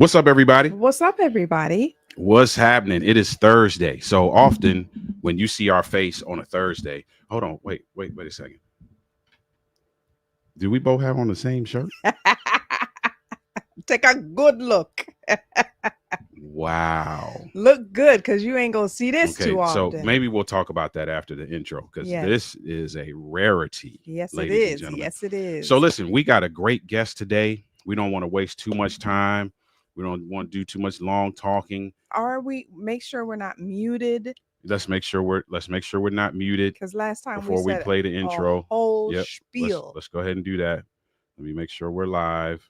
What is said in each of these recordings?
What's up, everybody? What's up, everybody? What's happening? It is Thursday. So often when you see our face on a Thursday, hold on, wait a second. Do we both have on the same shirt? Take a good look. Wow. Look good, because you ain't going to see this Okay, too so often. maybe we'll talk about that after the intro because Yes. this is a rarity, Yes, it ladies and is. gentlemen. Yes, it is. So listen, we got a great guest today. We don't want to waste too much time. We don't want to do too much long talking. Make sure we're not muted, Let's make sure we're not muted because last time we before we said play the a intro. whole Yep. spiel. Let's go ahead and do that. Let me make sure we're live.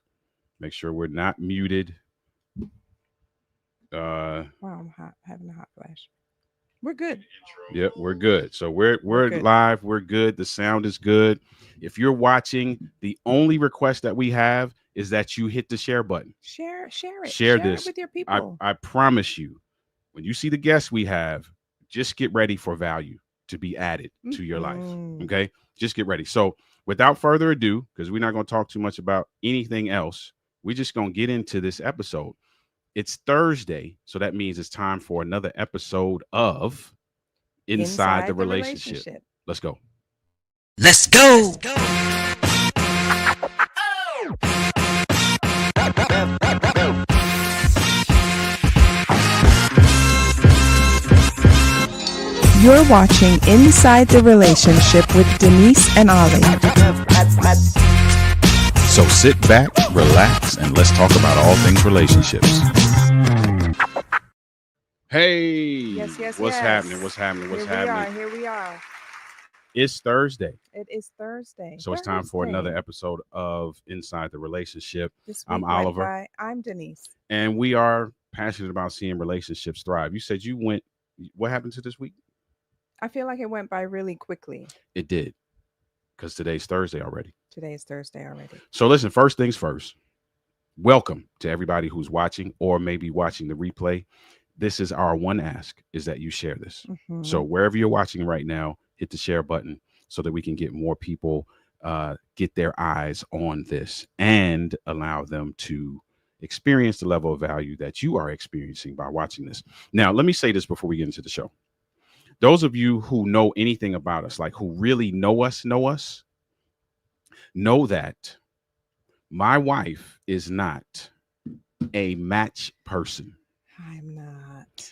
Make sure we're not muted. Wow, having a hot flash. We're good. Yep, we're good. So we're good. live. We're good. The sound is good. If you're watching, the only request that we have is that you hit the share button. Share it. Share this. It with your people. I promise you, when you see the guests we have, just get ready for value to be added to your life. Okay? Just get ready. So without further ado, because we're not going to talk too much about anything else, we're just going to get into this episode. It's Thursday, so that means it's time for another episode of Inside the Relationship. Let's go. Let's go. You're watching Inside the Relationship with Denise and Ollie. So sit back, relax, and let's talk about all things relationships. Hey, Yes. What's happening? Here we are. It's Thursday. It is Thursday. So it's time for another episode of Inside the Relationship. I'm Oliver. I'm Denise. And we are passionate about seeing relationships thrive. You said you went, what happened to this week? I feel like it went by really quickly. It did, because today's Thursday already. So listen, first things first. Welcome to everybody who's watching or maybe watching the replay. This is our one ask, is that you share this. So wherever you're watching right now, hit the share button so that we can get more people get their eyes on this and allow them to experience the level of value that you are experiencing by watching this. Now, let me say this before we get into the show. Those of you who know anything about us, like who really know us, know that my wife is not a match person. I'm not.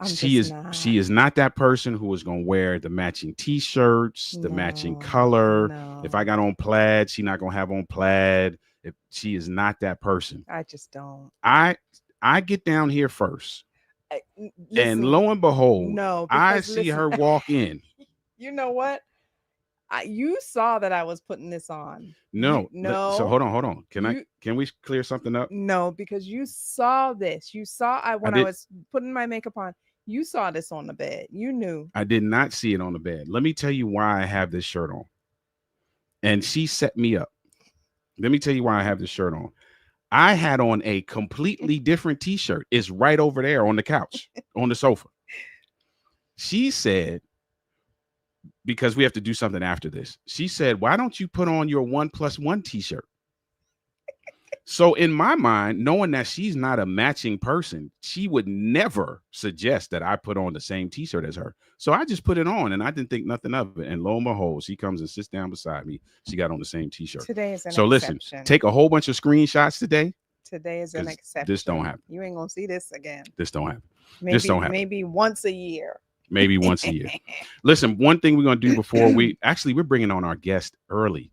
She is not that person who is going to wear the matching t-shirts, the matching color. No. If I got on plaid, she's not going to have on plaid. If she is not that person. I just don't. I get down here first. Listen, and lo and behold, I see her walk in. You know what? You saw that I was putting this on. No. So hold on. Can we clear something up? No, because you saw this. You saw I was putting my makeup on. You saw this on the bed. You knew. I did not see it on the bed. Let me tell you why I have this shirt on. And she set me up. Let me tell you why I have this shirt on. I had on a completely different t-shirt. It's right over there on the couch, on the sofa. She said, because we have to do something after this. She said, why don't you put on your 1+1 t-shirt? So in my mind, knowing that she's not a matching person, she would never suggest that I put on the same t-shirt as her. So I just put it on and I didn't think nothing of it. And lo and behold, she comes and sits down beside me. She got on the same t-shirt. Today is an exception. Listen, take a whole bunch of screenshots today. Today is an exception. This don't happen. You ain't going to see this again. This don't happen. This don't happen. Maybe once a year. Maybe once a year. Listen, one thing we're going to do before we're bringing on our guest early.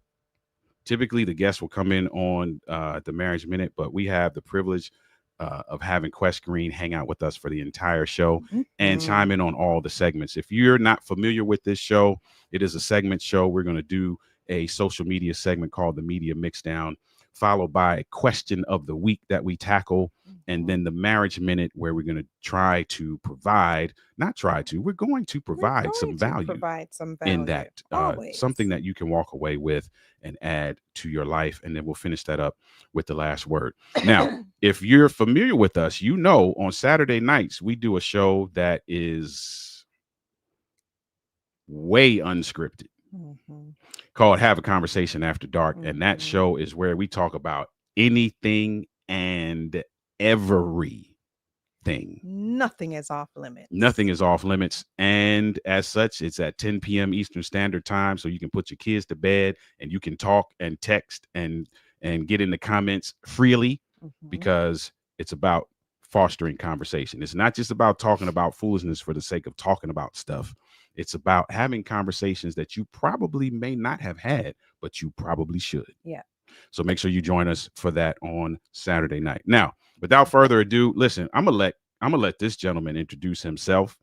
Typically, the guests will come in on the Marriage Minute, but we have the privilege of having Quest Green hang out with us for the entire show and chime in on all the segments. If you're not familiar with this show, it is a segment show. We're going to do a social media segment called the Media Mixdown, followed by a question of the week that we tackle, and then the Marriage Minute, where we're going to we're going to provide some value in that, something that you can walk away with and add to your life. And then we'll finish that up with the last word. Now, if you're familiar with us, you know, on Saturday nights, we do a show that is way unscripted. Called Have a Conversation After Dark. And that show is where we talk about anything and everything. Nothing is off limits. Nothing is off limits. And as such, it's at 10 p.m. Eastern Standard Time. So you can put your kids to bed and you can talk and text and get in the comments freely, because it's about fostering conversation. It's not just about talking about foolishness for the sake of talking about stuff. It's about having conversations that you probably may not have had, but you probably should. Yeah. So make sure you join us for that on Saturday night. Now, without further ado, listen, I'm gonna let this gentleman introduce himself.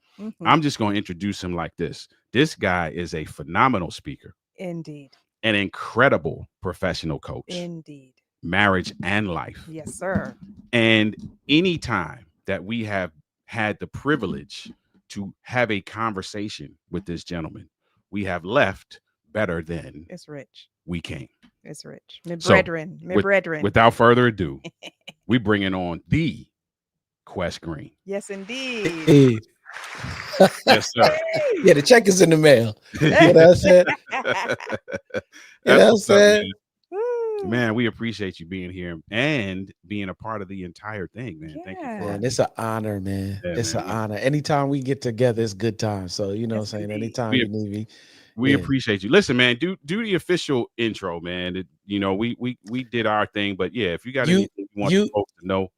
I'm just gonna introduce him like this. This guy is a phenomenal speaker, Indeed. an incredible professional coach, Indeed. marriage and life. Yes, sir. And anytime that we have had the privilege to have a conversation with this gentleman, we have left better than It's rich. we came. It's rich. My So, brethren. My brethren. Without further ado, we bringing on the Quest Green. Yes, indeed. Hey. Yes, sir. Yeah, the check is in the mail. You know what I'm saying? You know what I'm saying? Man, we appreciate you being here and being a part of the entire thing, man. Thank you for Man, it's an honor, man. Yeah, It's man. an honor. Anytime we get together, it's good time. So, you know what I'm saying? indeed. Anytime We- you need me. We Yeah. appreciate you. Listen, man, do the official intro, man. We did our thing, but yeah, if you got anything you want the folks to know.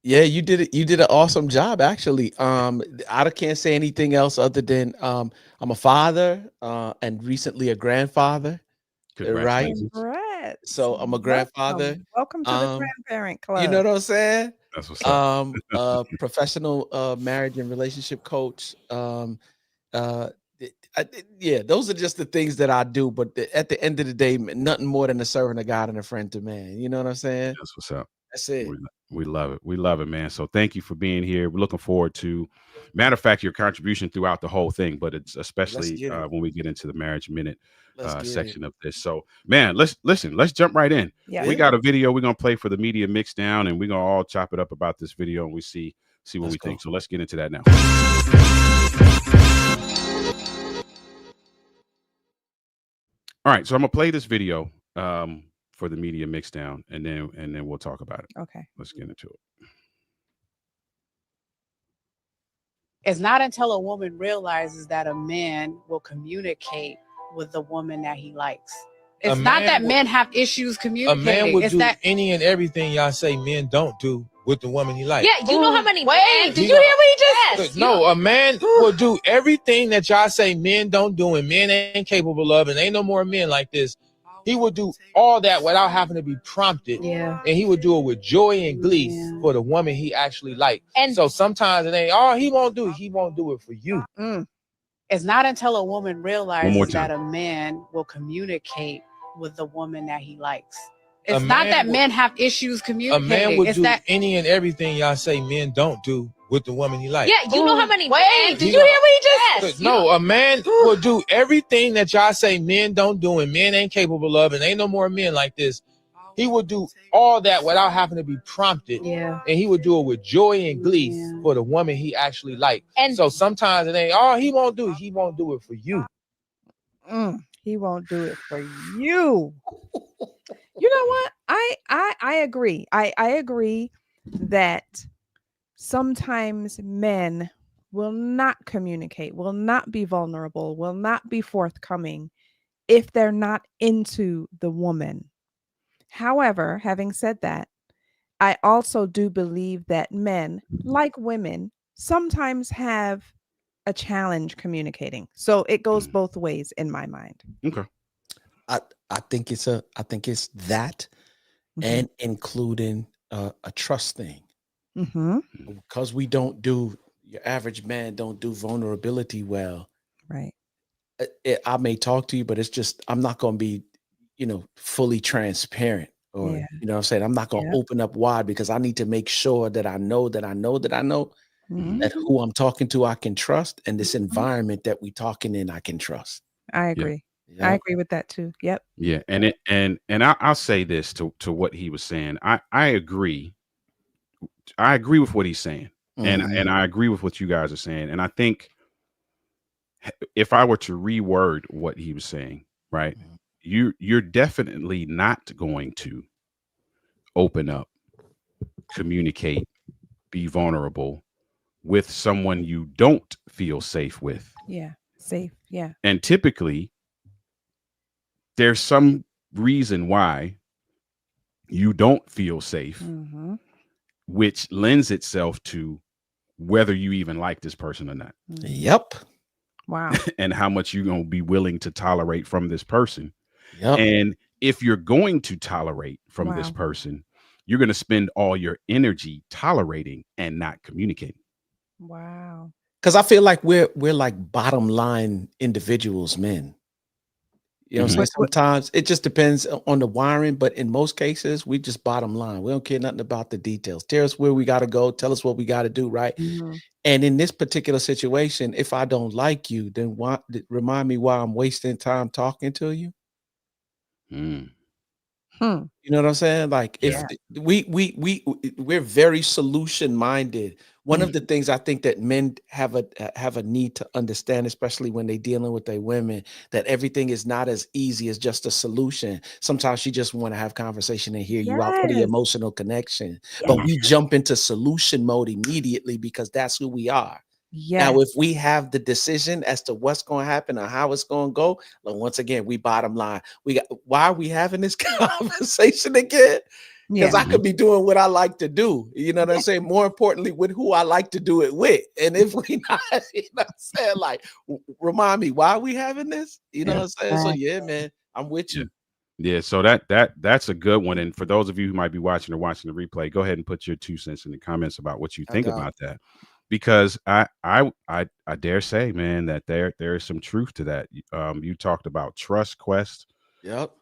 Yeah, you did it. You did an awesome job, actually. I can't say anything else other than I'm a father and recently a grandfather. Right. Congrats. So I'm a grandfather. Welcome to the grandparent club. You know what I'm saying? That's what's up. Professional marriage and relationship coach. Yeah, those are just the things that I do. But at the end of the day, nothing more than a servant of God and a friend to man. You know what I'm saying? That's what's up. That's it. We love it. We love it, man. So thank you for being here. We're looking forward to, matter of fact, your contribution throughout the whole thing, but it's especially when we get into the Marriage Minute section of this. So, man, let's jump right in. Yeah. We got a video we're gonna play for the media mix down, and we're gonna all chop it up about this video, and we see what we think. So let's get into that now. All right, so I'm gonna play this video for the media mix down, and then we'll talk about it. Okay. Let's get into it. It's not until a woman realizes that a man will communicate with the woman that he likes. It's not that men have issues communicating. A man would it's do that any and everything y'all say men don't do with the woman he likes. Yeah, you know how many Wait, did you hear what he just said? No, a man will do everything that y'all say men don't do and men ain't capable of, and ain't no more men like this. He would do all that without having to be prompted. Yeah. And he would do it with joy and glee for the woman he actually likes. And so sometimes it ain't, he won't do it. He won't do it for you. It's not until a woman One more realizes time. that a man will communicate with the woman that he likes. A It's not man that will- men have issues A communicating. man would it's do that any and everything y'all say men don't do with the woman he likes. yeah, you know how many Wait, did He you hear what he just said? No, a man will do everything that y'all say men don't do and men ain't capable of, and ain't no more men like this. He would do all that without having to be prompted. Yeah. And he would do it with joy and glee for the woman he actually likes. And so sometimes it ain't, he won't do it. He won't do it for you. He won't do it for you. You know what? I agree. I agree that sometimes men will not communicate, will not be vulnerable, will not be forthcoming if they're not into the woman. However, having said that, I also do believe that men, like women, sometimes have a challenge communicating. So it goes both ways in my mind. Okay. I think it's that and including a trust thing. Because we don't do, your average man don't do vulnerability well. Right. I may talk to you, but it's just, I'm not going to be, fully transparent, or, you know what I'm saying? I'm not going to open up wide, because I need to make sure that I know that who I'm talking to, I can trust. And this environment that we talking in, I can trust. I agree. I agree with that too. Yep. Yeah. And I'll say this to what he was saying. I agree. I agree with what he's saying. And I agree with what you guys are saying. And I think if I were to reword what he was saying, right, you're definitely not going to open up communicate, be vulnerable with someone you don't feel safe with. Yeah. Safe. Yeah. And typically, there's some reason why you don't feel safe, Mm-hmm. which lends itself to whether you even like this person or not, Yep. Wow. and how much you're going to be willing to tolerate from this person. Yep. And if you're going to tolerate from this Wow. person, you're going to spend all your energy tolerating and not communicating. Wow. Because I feel like we're like bottom line individuals, men. You know what I'm Mhm. saying? Sometimes it just depends on the wiring, but in most cases, we just bottom line. We don't care nothing about the details. Tell us where we got to go. Tell us what we got to do, right? Mhm. And in this particular situation, if I don't like you, then why remind me why I'm wasting time talking to you? Mm. Hmm. You know what I'm saying? Like if Yeah. we're very solution minded. One of the things I think that men have a need to understand, especially when they're dealing with their women, that everything is not as easy as just a solution. Sometimes you just want to have conversation and hear you out for the Yes. emotional connection. But Yes. we jump into solution mode immediately because that's who we are. Yes. Now, if we have the decision as to what's going to happen or how it's going to go, like once again, we bottom line. We got why are we having this conversation again? Because Yeah. I could be doing what I like to do. You know what I'm saying? More importantly, with who I like to do it with. And if we not, you know what I'm saying? Like, remind me, why are we having this? You know what I'm saying? So yeah, man, I'm with Yeah. you. Yeah, so that's a good one. And for those of you who might be watching or watching the replay, go ahead and put your 2 cents in the comments about what you No think doubt. about that. Because I dare say, man, that there is some truth to that. You talked about trust quest, Yep.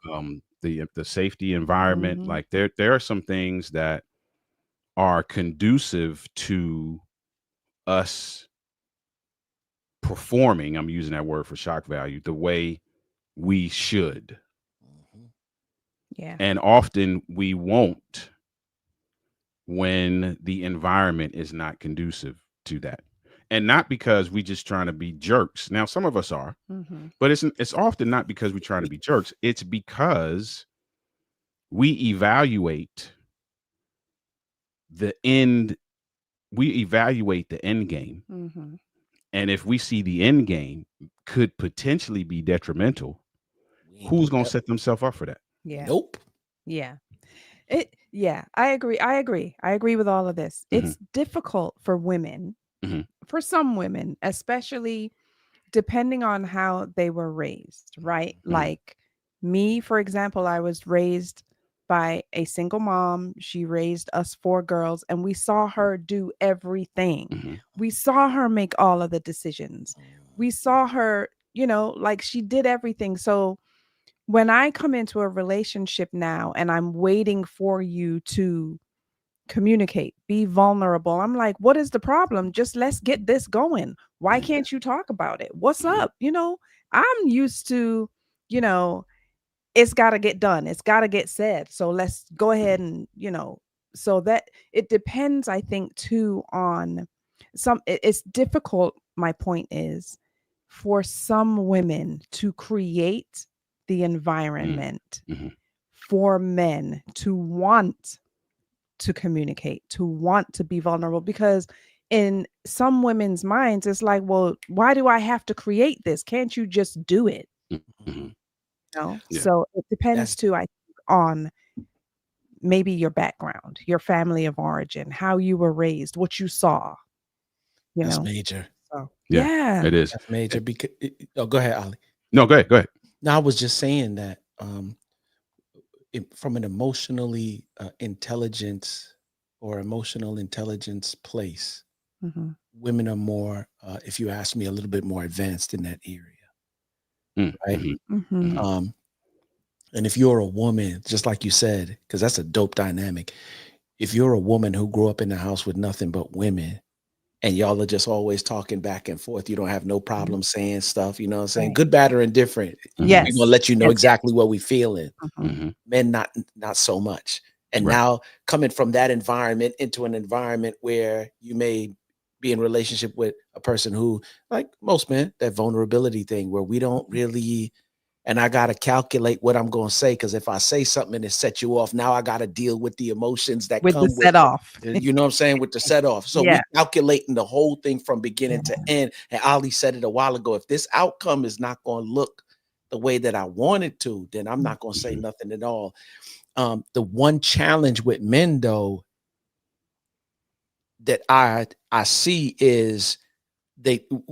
the safety environment. Mhm. Like there are some things that are conducive to us performing. I'm using that word for shock value the way we should, Mhm. Yeah. and often we won't when the environment is not conducive to that. And not because we just trying to be jerks. Now, some of us are, Mhm. but it's often not because we're trying to be jerks. It's because we evaluate the end, we evaluate the end game. Mhm. And if we see the end game could potentially be detrimental, We ain't who's put gonna that. set themselves up for that? Yeah. Nope. Yeah. Yeah, I agree. I agree. I agree with all of this. Mhm. It's difficult for women, Mhm. for some women, especially depending on how they were raised, right? Mhm. Like me, for example, I was raised by a single mom. She raised us four girls, and we saw her do everything. Mhm. We saw her make all of the decisions. We saw her, like she did everything. So when I come into a relationship now and I'm waiting for you to communicate, be vulnerable, I'm like, what is the problem? Just let's get this going. Why Mhm. can't you talk about it? What's Mhm. up? I'm used to, you know, it's got to get done. It's got to get said. So let's go ahead and, so that it depends, I think, too, on it's difficult. My point is for some women to create the Mhm. environment Mhm. for men to want to communicate, to want to be vulnerable, because in some women's minds, it's like, well, why do I have to create this? Can't you just do it? Mhm. Yeah. So it depends That's too, I think, on maybe your background, your family of origin, how you were raised, what you saw, you that's know. major. So Yeah. yeah. It is. That's major because oh, go ahead, Ali. No, go ahead. Go ahead. No, I was just saying that from an intelligence or emotional intelligence place, Mhm. women are more, if you ask me, a little bit more advanced in that area, right? Mhm. Mhm. Mhm. Um, and if you're a woman, just like you said, because that's a dope dynamic. If you're a woman who grew up in the house with nothing but women, and y'all are just always talking back and forth, you don't have no Mhm. problem saying stuff, you know what I'm saying? Right. Good, bad, or indifferent. Mhm. We're gonna Yes. let you know Yes, yes. exactly what we feeling. Mhm. Mhm. Men not so much. And Right. now coming from that environment into an environment where you may be in relationship with a person who, like most men, that vulnerability thing where we don't really and I got to calculate what I'm going to say. Because if I say something and it sets you off, now I got to deal with the emotions that With come the with set it. off. You know what I'm saying? With the set off. So Yeah. we calculating the whole thing from beginning to end. And Ali said it a while ago. If this outcome is not going to look the way that I want it to, then I'm not going to say nothing at all. The one challenge with men, though, that I see is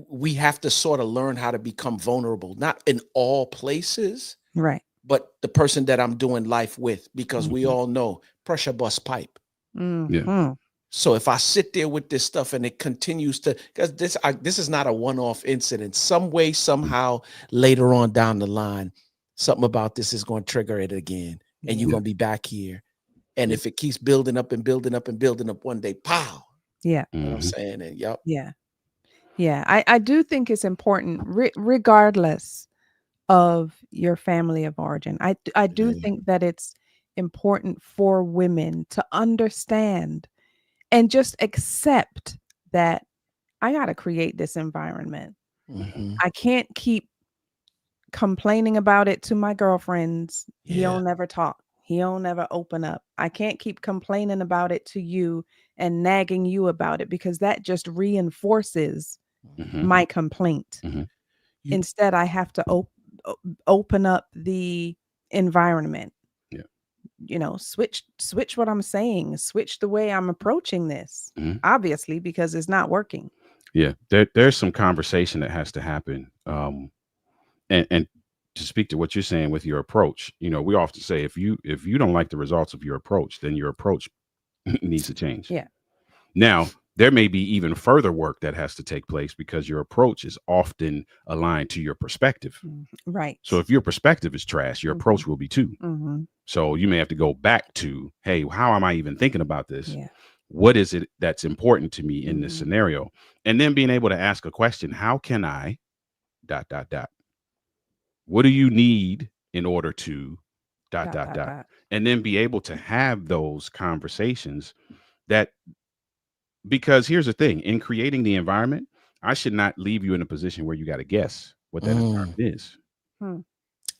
we have to sort of learn how to become vulnerable, not in all places, Right. but the person that I'm doing life with, because we all know pressure bust pipe. Mhm. So if I sit there with this stuff and it continues to, because this is not a one-off incident. Some way, somehow, later on down the line, something about this is going to trigger it again, and you're going to be back here. And if it keeps building up and building up and building up, one day, pow. Yeah. You know what I'm saying? And yep. Yeah. Yeah. I do think it's important, regardless of your family of origin. I do think that it's important for women to understand and just accept that I got to create this environment. I can't keep complaining about it to my girlfriends. He'll never talk. He'll never open up. I can't keep complaining about it to you and nagging you about it, because that just reinforces my complaint. Instead, I have to open up the environment. You know, switch what I'm saying, switch the way I'm approaching this, obviously, because it's not working. There's some conversation that has to happen. And to speak to what you're saying with your approach, you know, we often say if you don't like the results of your approach, then your approach needs to change. Yeah. Now, there may be even further work that has to take place because your approach is often aligned to your perspective. Right. So if your perspective is trash, your approach will be too. So you may have to go back to, hey, how am I even thinking about this? Yeah. What is it that's important to me in this scenario? And then being able to ask a question, how can I ... What do you need in order to ... And then be able to have those conversations that, because here's the thing, in creating the environment, I should not leave you in a position where you got to guess what that environment is.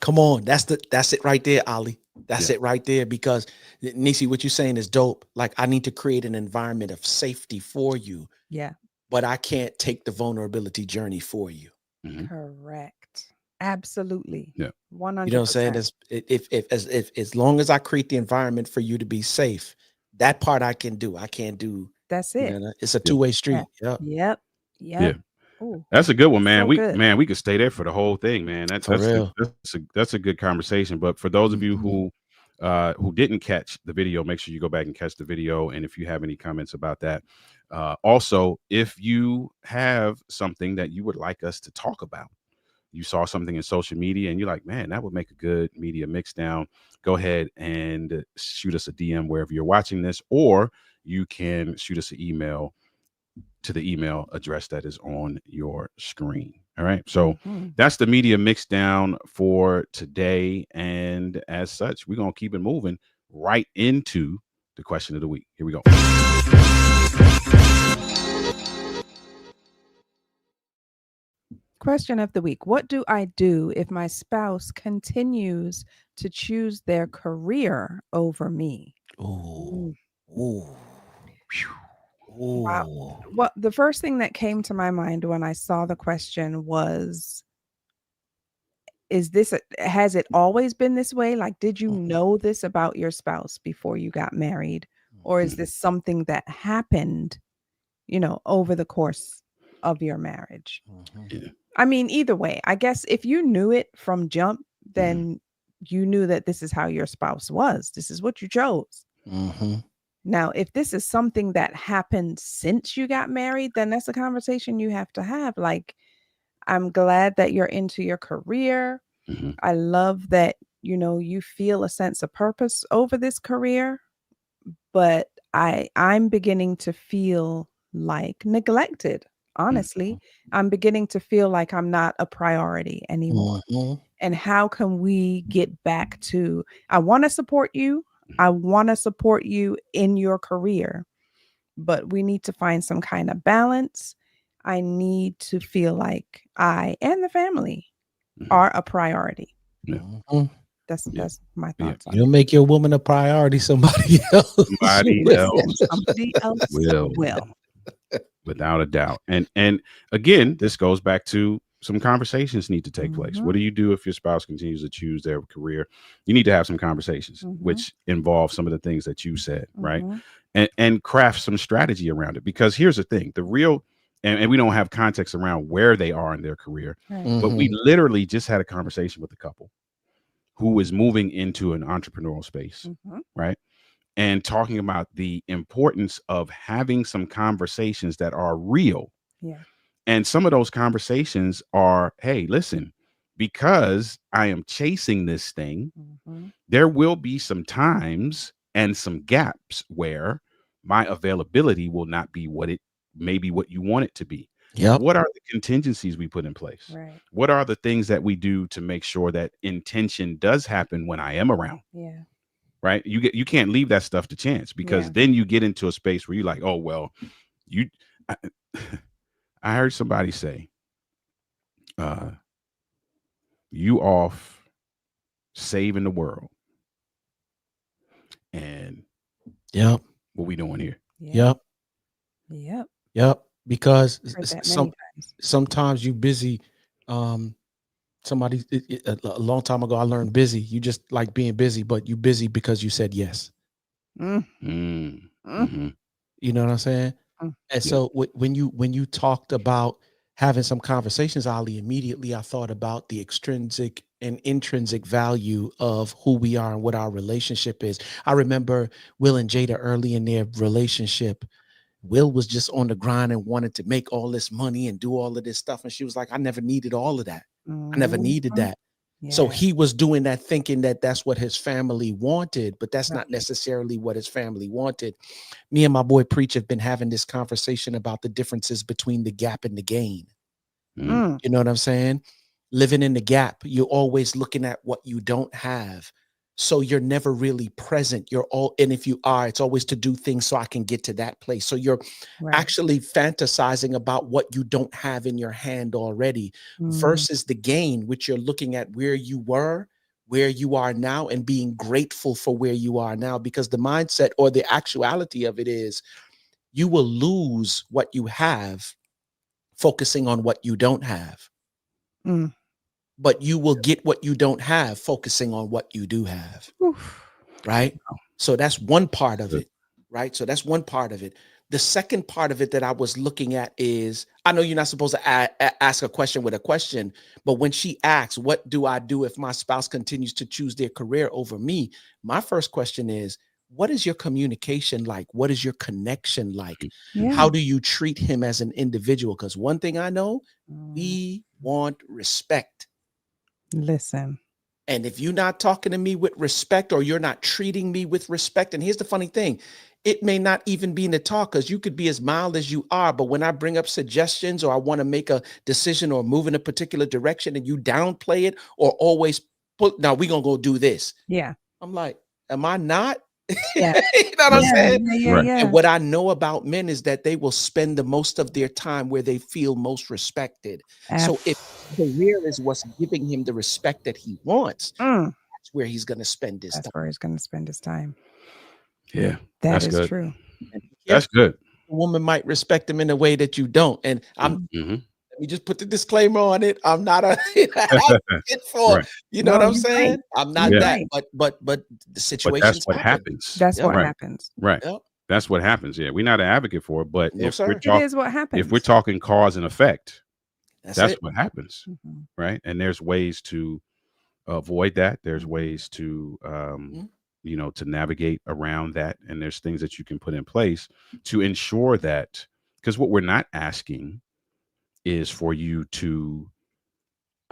Come on, that's it right there, Ali. That's it right there. Because Nisi, what you're saying is dope. Like, I need to create an environment of safety for you. Yeah. But I can't take the vulnerability journey for you. Correct. Absolutely. Yeah. 100%. You know what I'm saying? If as long as I create the environment for you to be safe, that part I can do. I can't do. That's it. You know, it's a two-way street. Yep. Yeah. Ooh, That's a good one, man. so We could stay there for the whole thing, man. That's a good conversation. But for those of you who didn't catch the video, make sure you go back and catch the video. And if you have any comments about that, also, if you have something that you would like us to talk about, you saw something in social media and you're like, man, that would make a good media mix down, go ahead and shoot us a DM wherever you're watching this, or you can shoot us an email to the email address that is on your screen. All right. So that's the media mix down for today. And as such, we're going to keep it moving right into the question of the week. Here we go. Question of the week. What do I do if my spouse continues to choose their career over me? Ooh. Ooh. Wow. Well, the first thing that came to my mind when I saw the question was, has it always been this way? Like, did you know this about your spouse before you got married? Or is this something that happened, over the course of your marriage? I mean, either way, I guess if you knew it from jump, then you knew that this is how your spouse was. This is what you chose. Now, if this is something that happened since you got married, then that's a conversation you have to have. Like, I'm glad that you're into your career. I love that, you feel a sense of purpose over this career, but I'm beginning to feel like neglected. Honestly, I'm beginning to feel like I'm not a priority anymore. And how can we get back to, I want to support you. I want to support you in your career, but we need to find some kind of balance. I need to feel like I and the family are a priority. Yeah. Mhm. That's Yeah. my Yeah. thoughts on You'll it. make your woman a priority. Somebody else. Somebody will. else Somebody else will, will. without a doubt. And again, this goes back to some conversations need to take place. What do you do if your spouse continues to choose their career? You need to have some conversations, which involve some of the things that you said, right? And craft some strategy around it. Because here's the thing: the real and we don't have context around where they are in their career, Right. but we literally just had a conversation with a couple who is moving into an entrepreneurial space, right? And talking about the importance of having some conversations that are real. Yeah. And some of those conversations are, hey, listen, because I am chasing this thing, there will be some times and some gaps where my availability will not be what it maybe what you want it to be. Yep. What are the contingencies we put in place? Right. What are the things that we do to make sure that intention does happen when I am around? Yeah. Right? You can't leave that stuff to chance, because then you get into a space where you're like, oh well, you I, I heard somebody say, you off saving the world, and Yep. what we doing here? Yep. Yep. Yep. Because Heard that many times. sometimes you busy. Somebody a long time ago, I learned busy. You just like being busy, but you busy because you said yes. Mm-hmm. You know what I'm saying? And so when you talked about having some conversations, Ali, immediately I thought about the extrinsic and intrinsic value of who we are and what our relationship is. I remember Will and Jada early in their relationship. Will was just on the grind and wanted to make all this money and do all of this stuff. And she was like, I never needed all of that. I never needed that. So he was doing that thinking that that's what his family wanted, but that's not necessarily what his family wanted. Me and my boy Preach have been having this conversation about the differences between the gap and the gain. You know what I'm saying? Living in the gap, you're always looking at what you don't have. So you're never really present. And if you are, it's always to do things so I can get to that place. So you're actually fantasizing about what you don't have in your hand already versus the gain, which you're looking at where you were, where you are now, and being grateful for where you are now. Because the mindset or the actuality of it is you will lose what you have focusing on what you don't have. But you will get what you don't have focusing on what you do have. Right? So that's one part of it. Right? So that's one part of it. The second part of it that I was looking at is, I know you're not supposed to ask a question with a question, but when she asks, what do I do if my spouse continues to choose their career over me? My first question is, what is your communication like? What is your connection like? How do you treat him as an individual? Because one thing I know, we want respect. Listen. And if you're not talking to me with respect, or you're not treating me with respect, and here's the funny thing, it may not even be in the talk, because you could be as mild as you are, but when I bring up suggestions or I want to make a decision or move in a particular direction and you downplay it or always put, now we're going to go do this. Yeah. I'm like, am I not? Yeah. You know what I'm saying? Yeah. And what I know about men is that they will spend the most of their time where they feel most respected. So if career is what's giving him the respect that he wants, that's where he's going to spend his time. That's where he's going to spend his time. Yeah, that's good. True. That's good. A woman might respect him in a way that you don't. And let me just put the disclaimer on it. I'm not a advocate for, you know what I'm saying? Right. I'm not that, but the situation. That's what happens. That's what happens. Right. Yep. That's what happens. Yeah, we're not an advocate for it, but if we're it is what happens. If we're talking cause and effect, that's what happens, Mm-hmm. right? And there's ways to avoid that. There's ways to, you know, to navigate around that, and there's things that you can put in place to ensure that. Because what we're not asking is for you to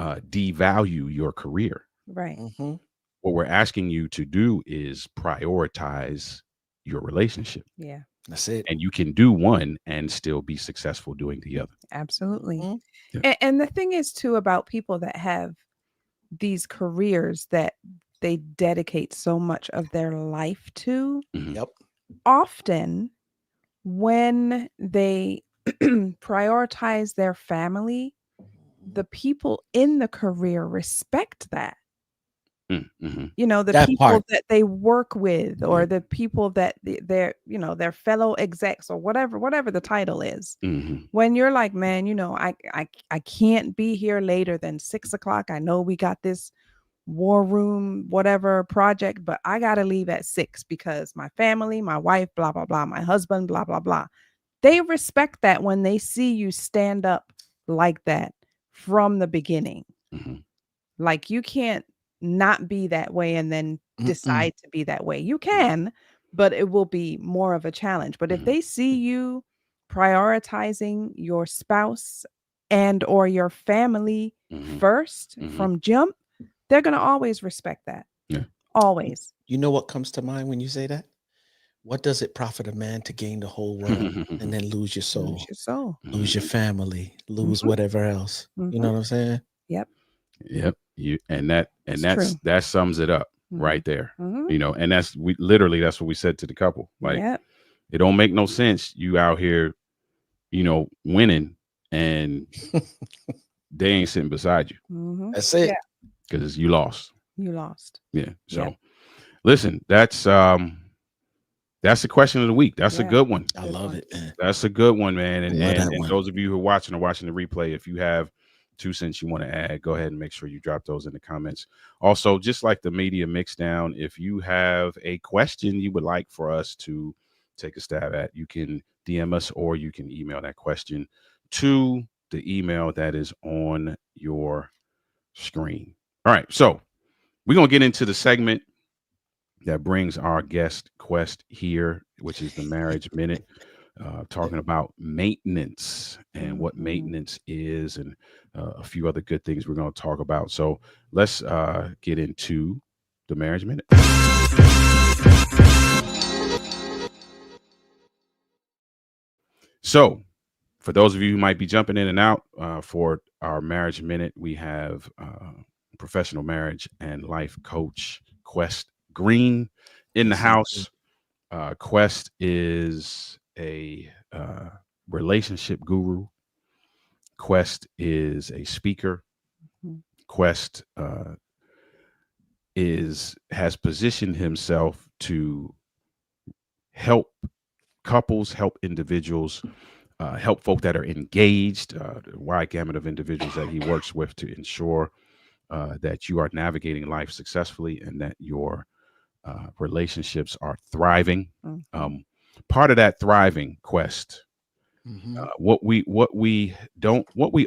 devalue your career. Right. Mm-hmm. What we're asking you to do is prioritize your relationship. Yeah. That's it. And you can do one and still be successful doing the other. Absolutely. Mm-hmm. And the thing is too about people that have these careers that they dedicate so much of their life to. Yep. Often when they prioritize their family, the people in the career respect that. Mm-hmm. You know, the That people part. that they work with, or Yeah. the people that they're, you know, their fellow execs, or whatever the title is. Mm-hmm. When you're like, man, you know, I can't be here later than 6 o'clock. I know we got this war room, whatever project, but I got to leave at 6 because my family, my wife, blah, blah, blah, my husband, blah, blah, blah. They respect that when they see you stand up like that from the beginning. Mm-hmm. Like, you can't not be that way and then decide to be that way. You can, but it will be more of a challenge. But if they see you prioritizing your spouse and or your family Mm-hmm. first Mm-hmm. from jump, they're going to always respect that. Yeah. Always. You know what comes to mind when you say that? What does it profit a man to gain the whole world and then lose your soul, Lose your soul. lose your family, lose Mhm. whatever else? You Mhm. know what I'm saying? Yep. Yep. It's true. That sums it up right there. You know, and that's that's what we said to the couple. Like, Yep. it don't make no sense you out here, you know, winning and they ain't sitting beside you Mhm. That's it. Yeah. because you lost. You lost. Yeah. So Yep. listen, that's the question of the week. That's a Yeah. good one. I Good love one. it, man. That's a good one, man. I And love that and one. those of you who are watching the replay, if you have 2 cents you want to add, go ahead and make sure you drop those in the comments. Also, just like the media mix down, if you have a question you would like for us to take a stab at, you can DM us or you can email that question to the email that is on your screen. All right, so we're gonna get into the segment that brings our guest Quest here, which is the Marriage Minute, talking about maintenance and what maintenance is, and a few other good things we're going to talk about. So let's get into the Marriage Minute. So, for those of you who might be jumping in and out for our Marriage Minute, we have professional marriage and life coach Quest Green in the house. Quest is a relationship guru. Quest is a speaker. Quest has positioned himself to help couples, help individuals, help folk that are engaged, the wide gamut of individuals that he works with to ensure that you are navigating life successfully and that your relationships are thriving. Part of that thriving, Quest, what we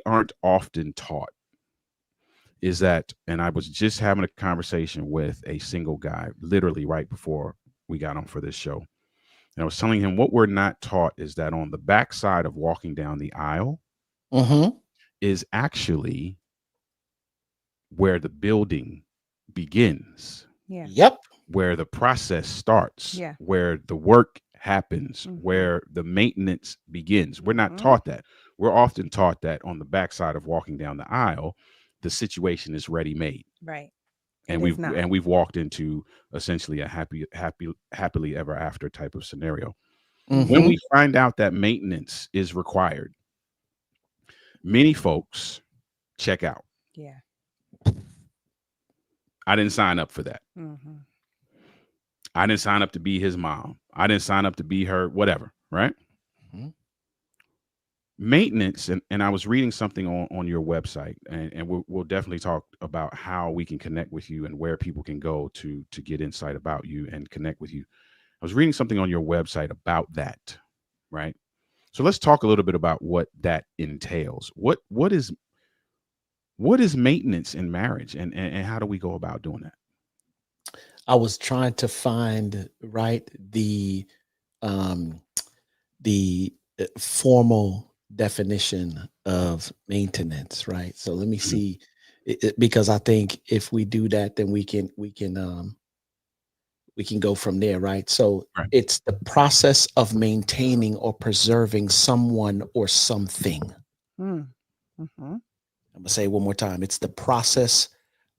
aren't often taught is that, and I was just having a conversation with a single guy literally right before we got on for this show, and I was telling him what we're not taught is that on the backside of walking down the aisle is actually where the building begins. Yeah. Yep. Where the process starts, Yeah. where the work happens, where the maintenance begins. We're not taught that. We're often taught that on the backside of walking down the aisle, the situation is ready made. Right. And we've walked into essentially a happily ever after type of scenario. When we find out that maintenance is required, many folks check out. Yeah. I didn't sign up for that. I didn't sign up to be his mom. I didn't sign up to be her, whatever, right? Maintenance, and I was reading something on your website, and we'll definitely talk about how we can connect with you and where people can go to get insight about you and connect with you. I was reading something on your website about that, right? So let's talk a little bit about what that entails. What is maintenance in marriage, and how do we go about doing that? I was trying to find the formal definition of maintenance, right? So let me see, because I think if we do that, then we can go from there, right? So Right. it's the process of maintaining or preserving someone or something. I'm gonna say it one more time. It's the process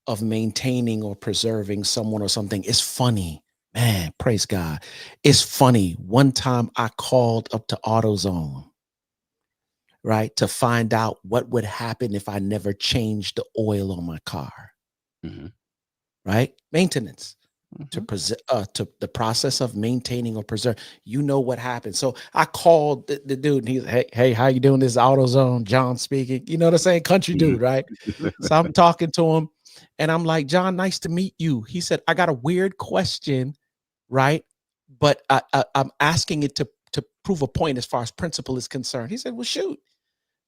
of maintaining or preserving someone or something. It's funny, man. Praise God. It's funny. One time I called up to AutoZone, right, to find out what would happen if I never changed the oil on my car. right? Maintenance. To Mhm. to the process of maintaining or preserve. You know what happened. So I called the dude and he's, hey, how you doing? This is AutoZone, John speaking. You know what I'm saying? Country dude, right? So I'm talking to him and I'm like, John, nice to meet you. He said, I got a weird question, right? But I'm asking it to prove a point as far as principle is concerned. He said, well, shoot.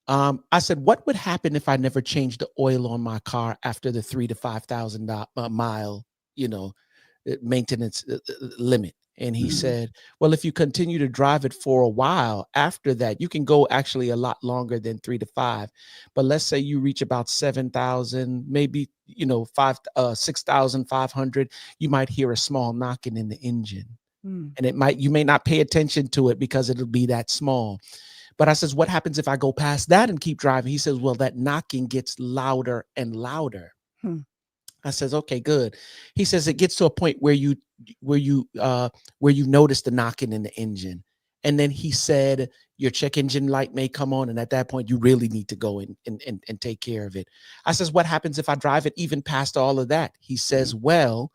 I said, what would happen if I never changed the oil on my car after the 3 to 5,000 mile, you know, maintenance limit? And he said, well, if you continue to drive it for a while after that, you can go actually a lot longer than 3 to 5. But let's say you reach about 7,000, maybe, 6,500, you might hear a small knocking in the engine. Mm. And you may not pay attention to it because it'll be that small. But I says, what happens if I go past that and keep driving? He says, well, that knocking gets louder and louder. Hmm. I says, okay, good. He says it gets to a point where you notice the knocking in the engine. And then he said your check engine light may come on. And at that point, you really need to go and take care of it. I says, what happens if I drive it even past all of that? He says, well,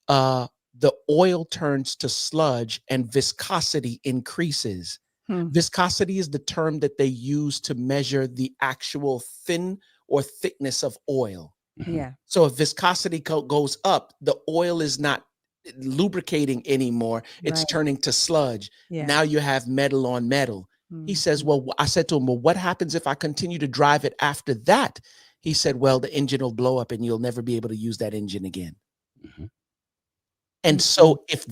the oil turns to sludge and viscosity increases. Hmm. Viscosity is the term that they use to measure the actual thin or thickness of oil. Yeah. So if viscosity goes up, the oil is not lubricating anymore. It's Right. turning to sludge. Yeah. Now you have metal on metal. He says, well, I said to him, well, what happens if I continue to drive it after that? He said, well, the engine will blow up and you'll never be able to use that engine again. And so if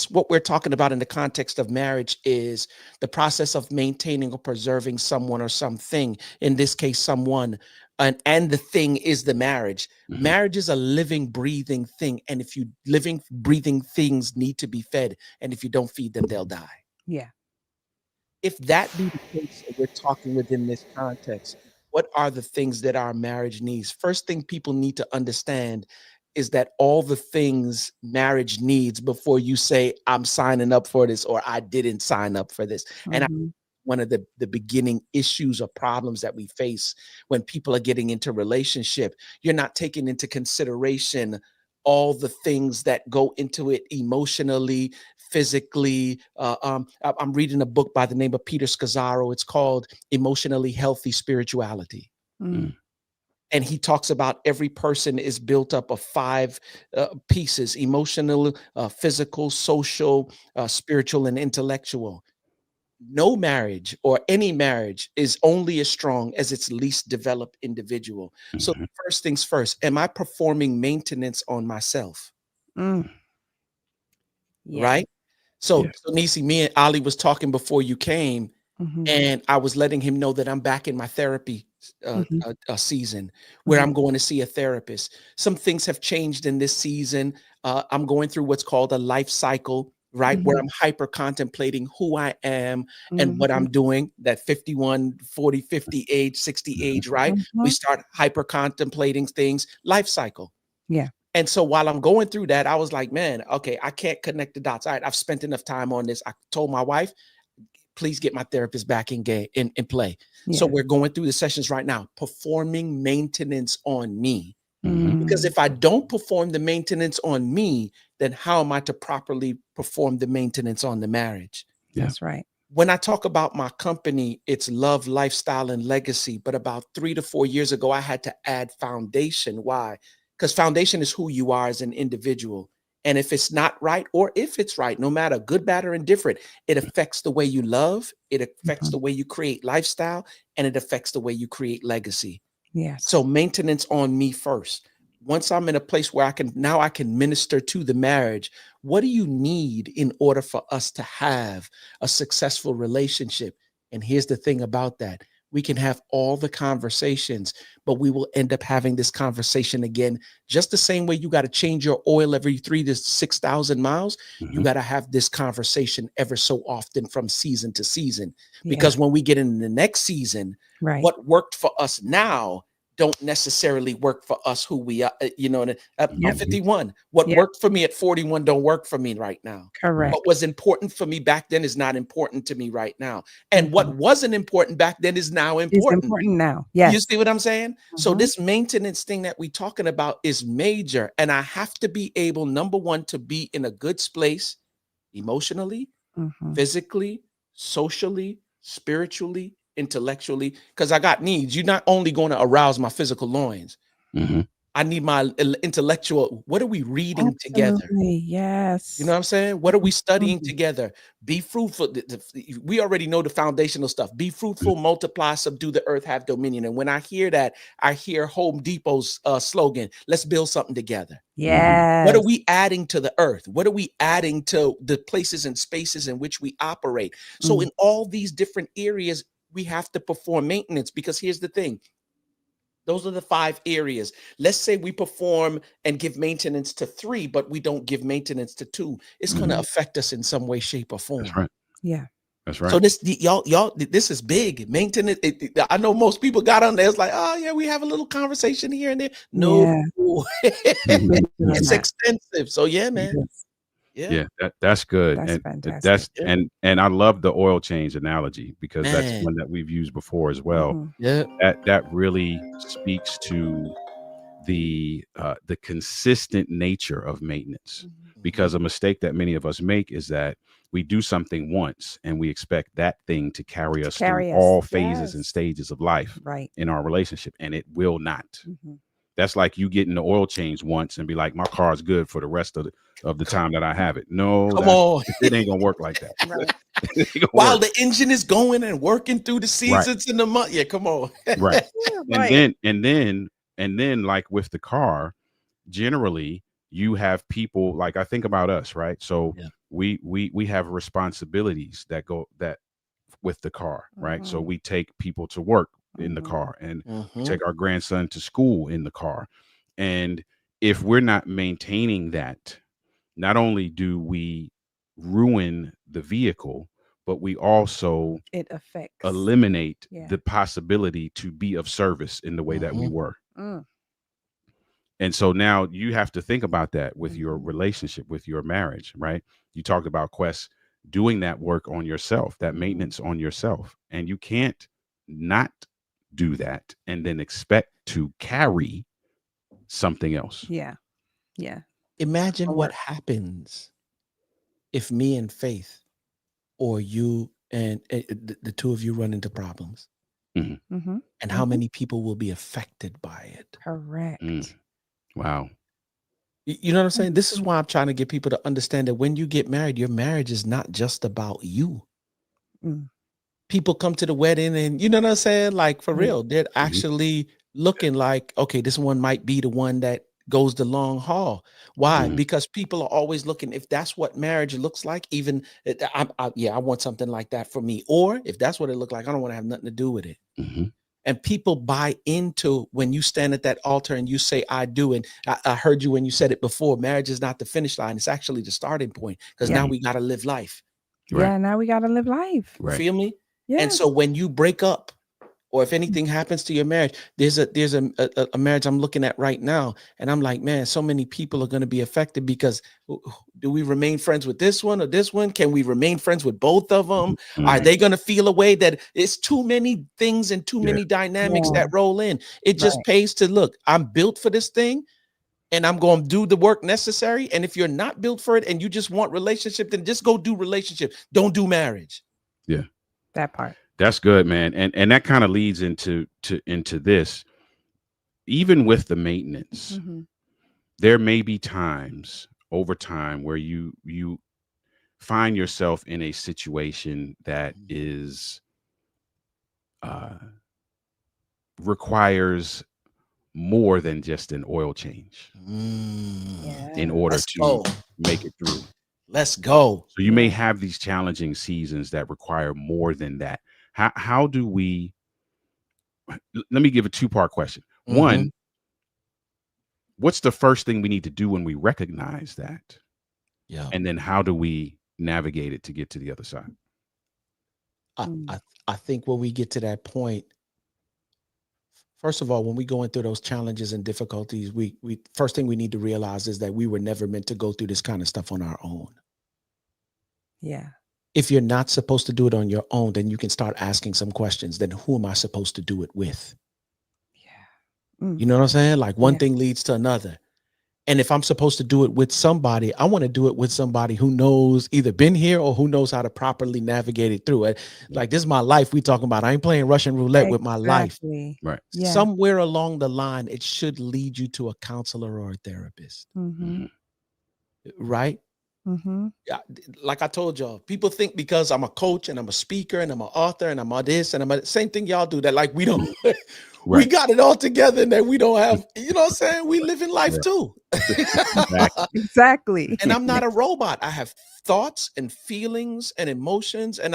what we're talking about in the context of marriage is the process of maintaining or preserving someone or something, in this case, someone, and the thing is the marriage. Marriage is a living, breathing thing. And if you living, breathing things need to be fed. And if you don't feed them, they'll die. Yeah. If that be the case, and we're talking within this context, what are the things that our marriage needs? First thing people need to understand is that all the things marriage needs before you say, I'm signing up for this or I didn't sign up for this. And Mhm. one of the beginning issues or problems that we face when people are getting into relationship, you're not taking into consideration all the things that go into it emotionally, physically. I'm reading a book by the name of Peter Scazzaro. It's called Emotionally Healthy Spirituality. Mm. And he talks about every person is built up of 5 pieces: emotional, physical, social, spiritual, and intellectual. No marriage or any marriage is only as strong as its least developed individual. So first things first, am I performing maintenance on myself? Mm. Yeah. Right? So Nisi, me and Ali was talking before you came, Mhm. and I was letting him know that I'm back in my therapy Mhm. season where Mhm. I'm going to see a therapist. Some things have changed in this season. I'm going through what's called a life cycle, right? Where Mhm. I'm hyper contemplating who I am and what Mhm. I'm doing, that 51, 40, 50 age, 60 age, right? We Mhm. start hyper contemplating things, life cycle. Yeah. And so while I'm going through that, I was like, man, okay, I can't connect the dots. All right, I've spent enough time on this. I told my wife, please get my therapist back in play. So Yeah. we're going through the sessions right now, performing maintenance on me. Because Mm. if I don't perform the maintenance on me, then how am I to properly perform the maintenance on the marriage? That's right. When I talk about my company, it's love, lifestyle, and legacy. But about 3 to 4 years ago, I had to add foundation. Why? Because foundation is who you are as an individual. And if it's not right, or if it's right, no matter good, bad, or indifferent, it affects the way you love, it affects the Mhm. way you create lifestyle, and it affects the way you create legacy. Yes. So maintenance on me first. Once I'm in a place where I can minister to the marriage, what do you need in order for us to have a successful relationship? And here's the thing about that. We can have all the conversations, but we will end up having this conversation again, just the same way you got to change your oil every 3 to 6,000 miles. You got to have this conversation ever so often from season to season, Yeah. because when we get in the next season, Right. what worked for us now don't necessarily work for us who we are. You know, and I'm Yep. 51. What Yep. worked for me at 41 don't work for me right now. Correct. What was important for me back then is not important to me right now. And what Mhm. wasn't important back then is now It's important. important now. You Yes. see what I'm saying? So Mhm. this maintenance thing that we're talking about is major. And I have to be able, number one, to be in a good place emotionally, Mhm. physically, socially, spiritually, intellectually, because I got needs. You're not only going to arouse my physical loins. Mm-hmm. I need my intellectual. What are we reading together? Absolutely. Yes. You know what I'm saying? What are we studying Mhm. together? Be fruitful. We already know the foundational stuff. Be fruitful, multiply, subdue the earth, have dominion. And when I hear that, I hear Home Depot's slogan, let's build something together. Yes. What are we adding to the earth? What are we adding to the places and spaces in which we operate? So Mm. in all these different areas, we have to perform maintenance, because here's the thing. Those are the 5 areas. Let's say we perform and give maintenance to 3, but we don't give maintenance to 2. It's going to affect us in some way, shape, or form. That's right. Yeah. That's right. So this, y'all, this is big. Maintenance. I know most people got on there. It's like, oh yeah, we have a little conversation here and there. No, Yeah. Mhm. Bigger than it's that. extensive. So yeah, man. Yes. Yeah, Yeah, that's good. That's And fantastic. that's Yeah. and I love the oil change analogy, because that's Man. one that we've used before as well. Mhm. Yeah. That really speaks to the consistent nature of maintenance, because a mistake that many of us make is that we do something once and we expect that thing to carry us through Carry us. all phases and Yes. stages of life Right. in our relationship, and it will not. Mhm. That's like you getting the oil change once and be like, my car's good for the rest of the time that I have it. No, Come on. it ain't gonna work like that. Right. It ain't gonna While work. the engine is going and working through the Right. seasons in the month. Yeah, come on. Right. Yeah, And right. then like with the car, generally you have people, like I think about us, right? So Yeah. we have responsibilities that go that with the car, right? So Mhm. we take people to work in the Mhm. car, and we Mhm. take our grandson to school in the car. And if we're not maintaining that, not only do we ruin the vehicle, but we also It affects. eliminate Yeah. the possibility to be of service in the way that we Mhm. were. Mm. And so now you have to think about that with your Mhm. relationship, with your marriage, right? You talked about Quest doing that work on yourself, that Mhm. maintenance on yourself. And you can't not do that and then expect to carry something else. Yeah. Yeah. Imagine what Homework. happens if me and Faith, or you and the two of you, run into problems, Mhm. and how Mhm. many people will be affected by it. Correct. Wow. You know what I'm saying? This is why I'm trying to get people to understand that when you get married, your marriage is not just about you. Mm. People come to the wedding and, you know what I'm saying? Like, for Yeah. real, they're actually looking like, okay, this one might be the one that goes the long haul. Why? Mhm. Because people are always looking, if that's what marriage looks like, even I want something like that for me. Or if that's what it looked like, I don't want to have nothing to do with it. Mhm. And people buy into when you stand at that altar and you say, I do. And I heard you when you said it before, marriage is not the finish line. It's actually the starting point, because Yeah. now we got to live life. Right. Yeah. Now we got to live life. You Right. feel me? Yeah. And so when you break up, or if anything happens to your marriage, there's a marriage I'm looking at right now, and I'm like, man, so many people are going to be affected, because do we remain friends with this one or this one? Can we remain friends with both of them? Are Mhm. they going to feel a way that it's too many things and too Yeah. many dynamics Yeah. that roll in? It just Right. pays to look. I'm built for this thing, and I'm going to do the work necessary. And if you're not built for it and you just want relationship, then just go do relationship. Don't do marriage. Yeah. That part. That's good, man. And that kind of leads into this. Even with the maintenance, Mhm. there may be times over time where you find yourself in a situation that is requires more than just an oil change in Yeah. order Let's to go. make it through. Let's go. So you may Yeah. have these challenging seasons that require more than that. How do we let me give a two-part question. One, what's the first thing we need to do when we recognize that? Yeah. And then how do we navigate it to get to the other side? I, Mm. I I think when we get to that point, First of all, when we going through those challenges and difficulties, we first thing we need to realize is that we were never meant to go through this kind of stuff on our own. Yeah. If you're not supposed to do it on your own, then you can start asking some questions. Then who am I supposed to do it with? Yeah. You know what I'm saying? Like one Yeah. thing leads to another. And if I'm supposed to do it with somebody, I want to do it with somebody who knows either been here or who knows how to properly navigate it through it. Like this is my life we talking about. I ain't playing Russian roulette with my life. Right. Yeah. Somewhere along the line, it should lead you to a counselor or a therapist. Mm-hmm. Right? Mm-hmm. Yeah, like I told y'all, people think because I'm a coach and I'm a speaker and I'm an author and I'm a this and I'm a same thing y'all do that like we don't we got it all together and that we don't have, you know what I'm saying? We live in life too. Exactly. And I'm not a robot. I have thoughts and feelings and emotions. And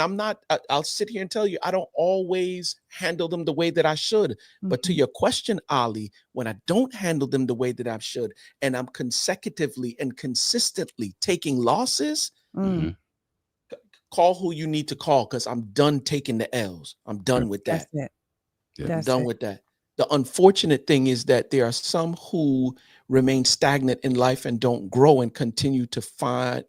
I'll sit here and tell you, I don't always handle them the way that I should. But to your question, Ali, when I don't handle them the way that I should, and I'm consecutively and consistently taking losses, call who you need to call because I'm done taking the L's. I'm done with that. That's it. I'm done with that. The unfortunate thing is that there are some who remain stagnant in life and don't grow and continue to find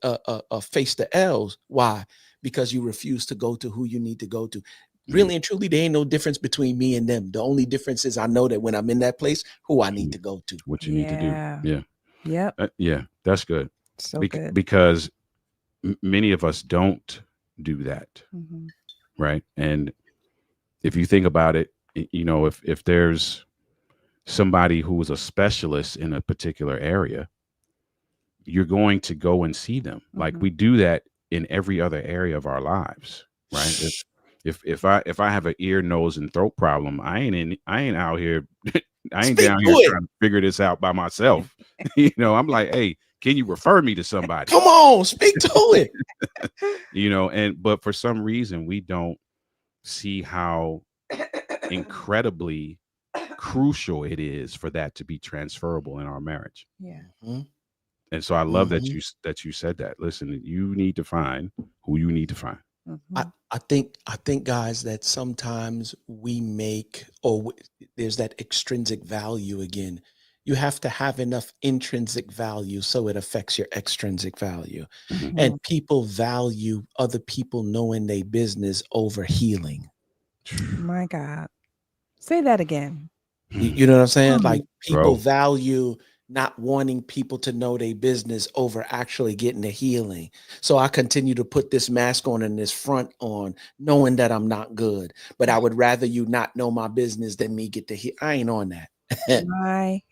face the L's. Why? Because you refuse to go to who you need to go to. Really and truly, there ain't no difference between me and them. The only difference is I know that when I'm in that place, who I need to go to. What you need to do. Yeah. Yep. Yeah, that's good. So good. Because many of us don't do that. Right. And if you think about it, you know, if there's somebody who is a specialist in a particular area, you're going to go and see them. Like we do that in every other area of our lives, right? If I have an ear, nose, and throat problem, I ain't out here, I ain't down here trying to figure this out by myself. You know, I'm like, hey, can you refer me to somebody? Come on, speak to it. You know, but for some reason we don't see how incredibly crucial it is for that to be transferable in our marriage. Yeah. And so I love that you said that. Listen, you need to find who you need to find. I think guys that sometimes we make there's that extrinsic value again. You have to have enough intrinsic value so it affects your extrinsic value. And people value other people knowing their business over healing. My God. Say that again. You know what I'm saying? Like people value not wanting people to know their business over actually getting the healing. So I continue to put this mask on and this front on, knowing that I'm not good. But I would rather you not know my business than me get the heal. I ain't on that.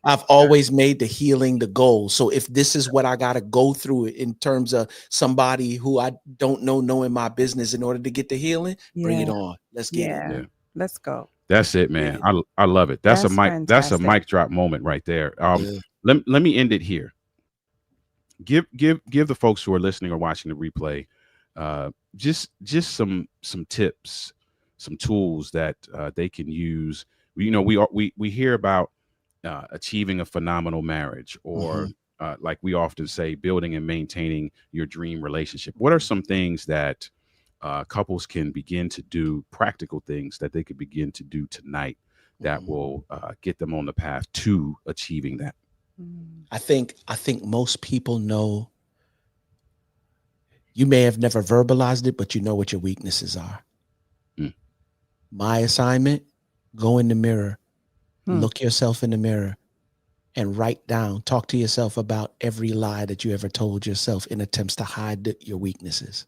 I've always made the healing the goal. So if this is what I got to go through in terms of somebody who I don't know knowing my business in order to get the healing, bring it on. Let's get it. Yeah. Let's go. That's it, man. I love it. That's a mic drop moment right there. Let me end it here. Give the folks who are listening or watching the replay just some tips, some tools that they can use. You know, we hear about achieving a phenomenal marriage, or like we often say, building and maintaining your dream relationship. What are some things that couples can begin to do, practical things that they could begin to do tonight that will get them on the path to achieving that? I think most people know. You may have never verbalized it, but you know what your weaknesses are. My assignment: go in the mirror, look yourself in the mirror, and write down, talk to yourself about every lie that you ever told yourself in attempts to hide your weaknesses.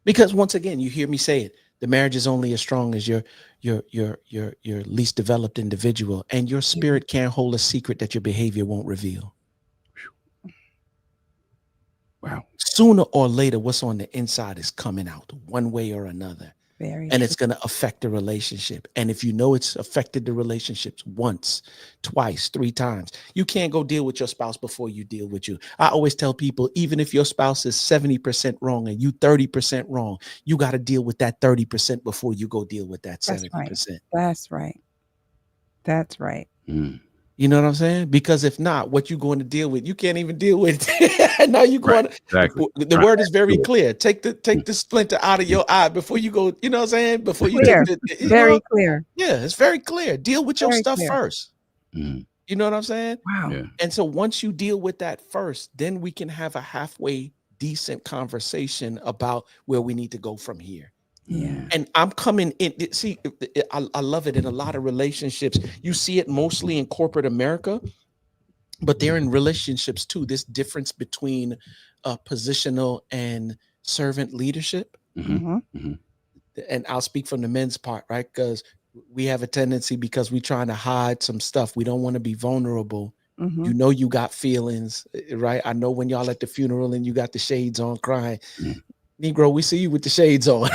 Because once again, you hear me say it, the marriage is only as strong as your least developed individual, and your spirit can't hold a secret that your behavior won't reveal. Wow. Sooner or later, what's on the inside is coming out one way or another. And it's going to affect the relationship. And if you know it's affected the relationships once, twice, 3 times, you can't go deal with your spouse before you deal with you. I always tell people, even if your spouse is 70% wrong and you 30% wrong, you got to deal with that 30% before you go deal with that 70%. That's right. That's right. You know what I'm saying? Because if not, what you going to deal with, you can't even deal with it. Now you going Exactly. the word is very clear. Take the splinter out of your eye before you go, you know what I'm saying? Before you Clear. take the Very clear. yeah, it's very clear. Deal with your Very stuff clear. first. Mhm. You know what I'm saying? Wow. Yeah. And so once you deal with that first, then we can have a halfway decent conversation about where we need to go from here. Yeah. And I'm coming in. See, I love it in a lot of relationships. You see it mostly in corporate America, but they're in relationships too. This difference between positional and servant leadership. Mhm. Mm-hmm. And I'll speak from the men's part, right? Because we have a tendency, because we're trying to hide some stuff. We don't want to be vulnerable. Mm-hmm. You know, you got feelings, right? I know when y'all at the funeral and you got the shades on crying. Mhm. Negro, we see you with the shades on.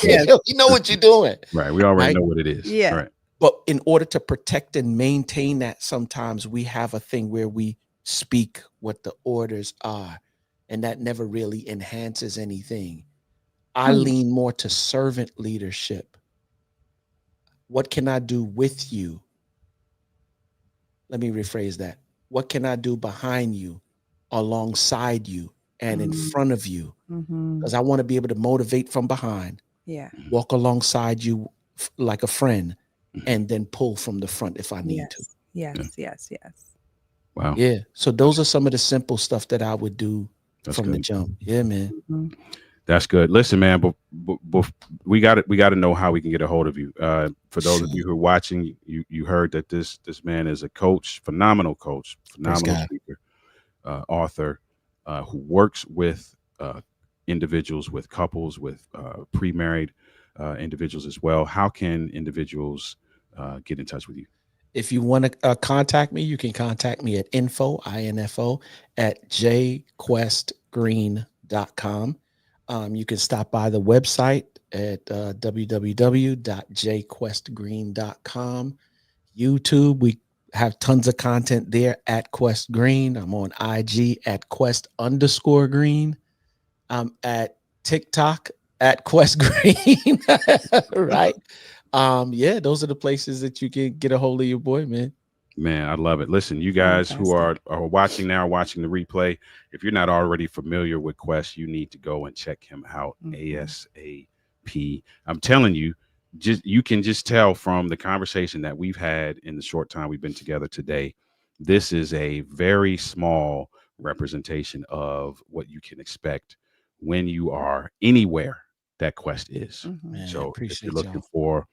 Yes. You know what you're doing. Right. We already Right? know what it is. Yeah. Right. But in order to protect and maintain that, sometimes we have a thing where we speak what the orders are, and that never really enhances anything. I lean more to servant leadership. What can I do with you? Let me rephrase that. What can I do behind you, alongside you, and in front of you? Mm-hmm. Because I want to be able to motivate from behind, Yeah. walk alongside you like a friend, and then pull from the front if I need to. Yes. Yes. Yes. Wow. Yeah. So those are some of the simple stuff that I would do That's from the good. jump. Yeah, man. Mm-hmm. That's good. Listen, man, but we got it. We got to know how we can get a hold of you. For those of you who are watching, you heard that this man is a coach, phenomenal God. speaker, author, who works with individuals, with couples, with pre-married individuals as well. How can individuals get in touch with you? If you want to contact me, you can contact me at info at jquestgreen.com. You can stop by the website at www.jquestgreen.com. YouTube, we have tons of content there at Quest Green. I'm on IG at Quest_Green. I'm at TikTok at Quest Green. Right. Yeah, those are the places that you can get a hold of your boy, man. Man, I love it. Listen, you guys who are watching now, watching the replay, if you're not already familiar with Quest, you need to go and check him out ASAP. I'm telling you, you can just tell from the conversation that we've had in the short time we've been together today. This is a very small representation of what you can expect when you are anywhere that Quest is. Mm-hmm. So if you're Appreciate looking y'all. for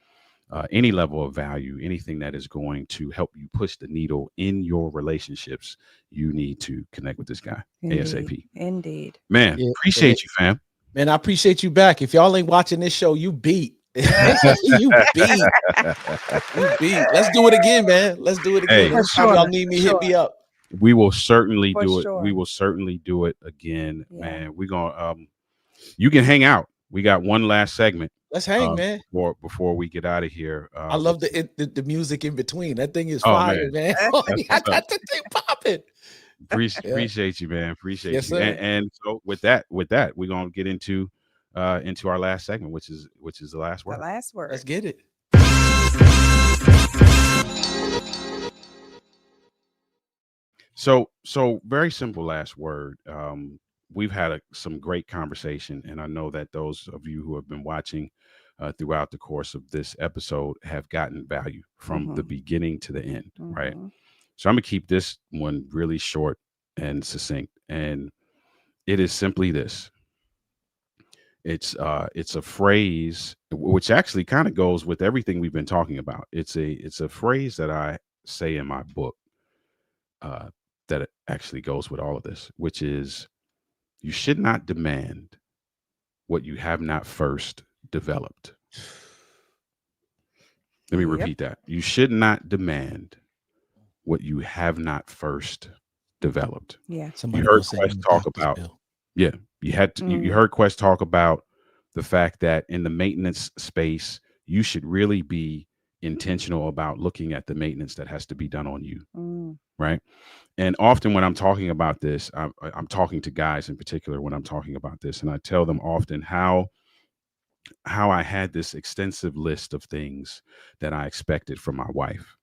any level of value, anything that is going to help you push the needle in your relationships, you need to connect with this guy ASAP. Indeed. Man, Yeah, appreciate you, fam. Man, I appreciate you back. If y'all ain't watching this show, you beat. You beat. You beat. Let's do it again, man. Let's do it again. Hey, Anytime y'all need me, hit me up. we will certainly For do it. sure. We will certainly do it again, Yeah. man. We're gonna you can hang out. We got one last segment Let's hang, man. before we get out of here. I love the music in between. That thing is Oh, fire, man. I what's got up. the thing popping. Appreciate you, man. Appreciate Yes, you. sir. And so with that, we're gonna get into our last segment, which is the last The word. last word. Let's get it. So very simple last word. We've had some great conversation, and I know that those of you who have been watching throughout the course of this episode have gotten value from the beginning to the end, right? Mhm. So I'm gonna keep this one really short and succinct, and it is simply this. It's a phrase which actually kind of goes with everything we've been talking about. It's a phrase that I say in my book uh, that it actually goes with all of this, which is you should not demand what you have not first developed. Let me Yep. repeat that. You should not demand what you have not first developed. Yeah. Somebody You heard gonna say Quest I'm a talk doctor's about, bill. yeah, you heard Quest talk about the fact that in the maintenance space, you should really be intentional about looking at the maintenance that has to be done on you, Mm. right? And often when I'm talking about this, I'm talking to guys in particular when I'm talking about this, and I tell them often how how I had this extensive list of things that I expected from my wife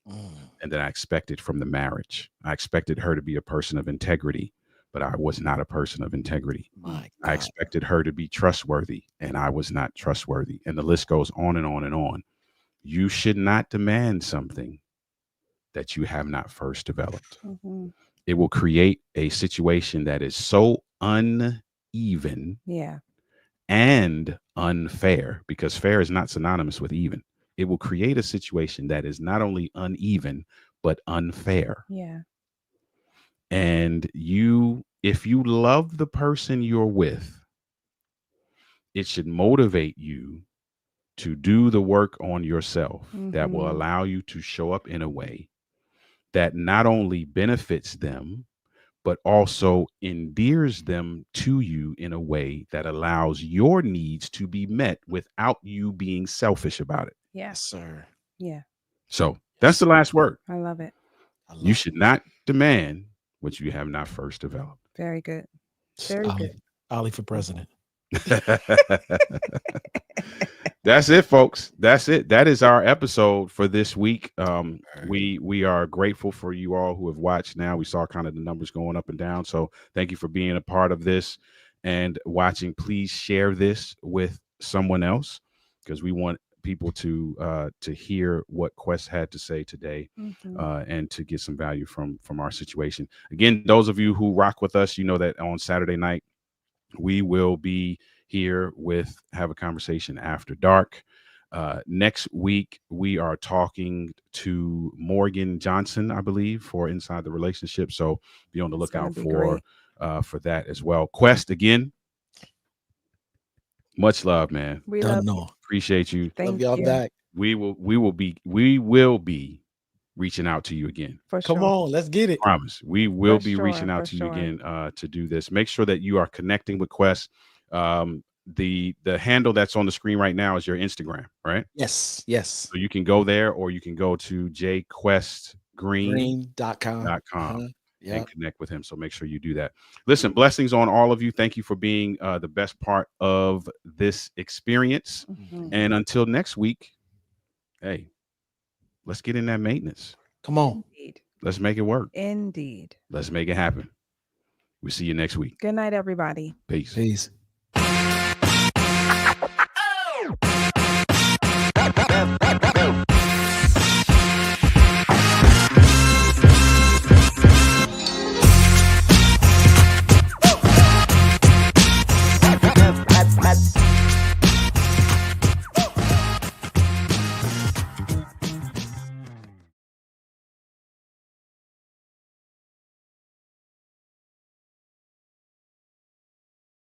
and that I expected from the marriage. I expected her to be a person of integrity, but I was not a person of integrity. My I God. expected her to be trustworthy, and I was not trustworthy. And the list goes on and on and on. You should not demand something that you have not first developed. Mhm. It will create a situation that is so uneven Yeah. and unfair, because fair is not synonymous with even. It will create a situation that is not only uneven, but unfair. Yeah. And if you love the person you're with, it should motivate you to do the work on yourself that will Mhm. allow you to show up in a way that not only benefits them, but also endears them to you in a way that allows your needs to be met without you being selfish about it. Yeah. Yes, sir. Yeah. So that's the last word. I love it. I love You should not demand what you have not first developed. Very good. it. Very Ali, good. Ali for president. That's it, folks. That's it. That is our episode for this week. We are grateful for you all who have watched. Now we saw kind of the numbers going up and down. So thank you for being a part of this and watching. Please share this with someone else, because we want people to hear what Quest had to say today, Mhm. and to get some value from our situation. Again, those of you who rock with us, you know that on Saturday night we will be here with Have a Conversation After Dark. Next week, we are talking to Morgan Johnson, I believe, for Inside the Relationship. So be on the It's gonna lookout be great. for that as well. Quest, again, much love, man. We Done love you. know. Appreciate you. Love Thank y'all you. back. We will be reaching out to you again. For Come sure. on, let's get it. Promise. We will For be reaching sure, out for to you sure. again to do this. Make sure that you are connecting with Quest. The handle that's on the screen right now is your Instagram, right? Yes, yes. So you can go there, or you can go to jquestgreen.com Green.com. and Yep. connect with him. So make sure you do that. Listen, blessings on all of you. Thank you for being the best part of this experience. Mhm. And until next week, hey, let's get in that maintenance. Come on. Indeed. Let's make it work. Indeed. Let's make it happen. We'll see you next week. Good night, everybody. Peace. Peace.